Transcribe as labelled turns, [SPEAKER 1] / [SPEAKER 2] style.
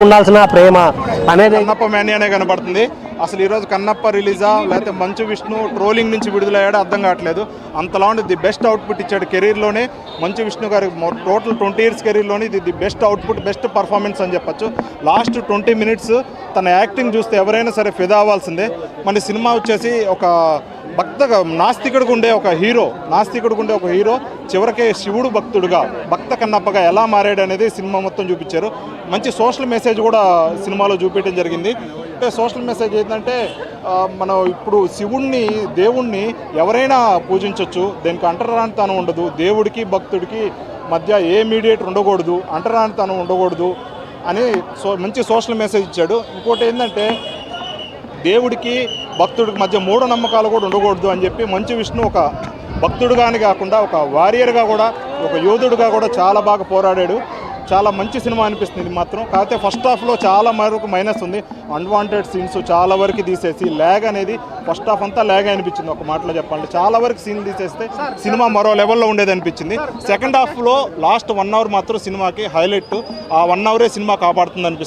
[SPEAKER 1] ఉండాల్సిన ప్రేమ అనేది
[SPEAKER 2] కన్నప్ప మేనియానే కనబడుతుంది. అసలు ఈరోజు కన్నప్ప రిలీజా లేకపోతే మంచు విష్ణు ట్రోలింగ్ నుంచి విడుదలయ్యాడో అర్థం కావట్లేదు. అంతలా ఉండి ది బెస్ట్ అవుట్పుట్ ఇచ్చాడు కెరీర్లోనే. మంచు విష్ణు గారి టోటల్ 20 years కెరీర్లోని the best output, best performance అని చెప్పొచ్చు. లాస్ట్ 20 minutes తన యాక్టింగ్ చూస్తే ఎవరైనా సరే ఫిదా అవ్వాల్సిందే. మన సినిమా వచ్చేసి ఒక నాస్తికుడిగా ఉండే ఒక హీరో చివరికే శివుడు భక్త కన్నప్పగా ఎలా మారాడు అనేది సినిమా మొత్తం చూపించారు. మంచి సోషల్ మెసేజ్ కూడా సినిమాలో చూపించడం జరిగింది. అంటే సోషల్ మెసేజ్ ఏంటంటే మనం ఇప్పుడు దేవుణ్ణి ఎవరైనా పూజించవచ్చు, దీనికి అంటరానితనం ఉండదు, దేవుడికి భక్తుడికి మధ్య ఏ మీడియేటర్ ఉండకూడదు, అంటరానితనం ఉండకూడదు అని మంచి సోషల్ మెసేజ్ ఇచ్చాడు. ఇంకోటి ఏంటంటే దేవుడికి భక్తుడికి మధ్య మూఢనమ్మకాలు కూడా ఉండకూడదు అని చెప్పి మంచు విష్ణు ఒక భక్తుడుగాని కాకుండా ఒక వారియర్గా కూడా, ఒక యోధుడుగా కూడా చాలా బాగా పోరాడాడు. చాలా మంచి సినిమా అనిపిస్తుంది ఇది మాత్రం. కాకపోతే ఫస్ట్ హాఫ్లో చాలా వరకు మైనస్ ఉంది. అన్వాంటెడ్ సీన్స్ చాలా వరకు తీసేసి ల్యాగ్ అనేది ఫస్ట్ హాఫ్ అంతా ల్యాగ్ అనిపించింది. ఒక మాటలో చెప్పాలంటే చాలా వరకు సీన్లు తీసేస్తే సినిమా మరో లెవెల్లో ఉండేది అనిపించింది. సెకండ్ హాఫ్లో లాస్ట్ 1 hour మాత్రం సినిమాకి హైలైట్. ఆ 1 hour సినిమా కాపాడుతుంది అనిపిస్తుంది.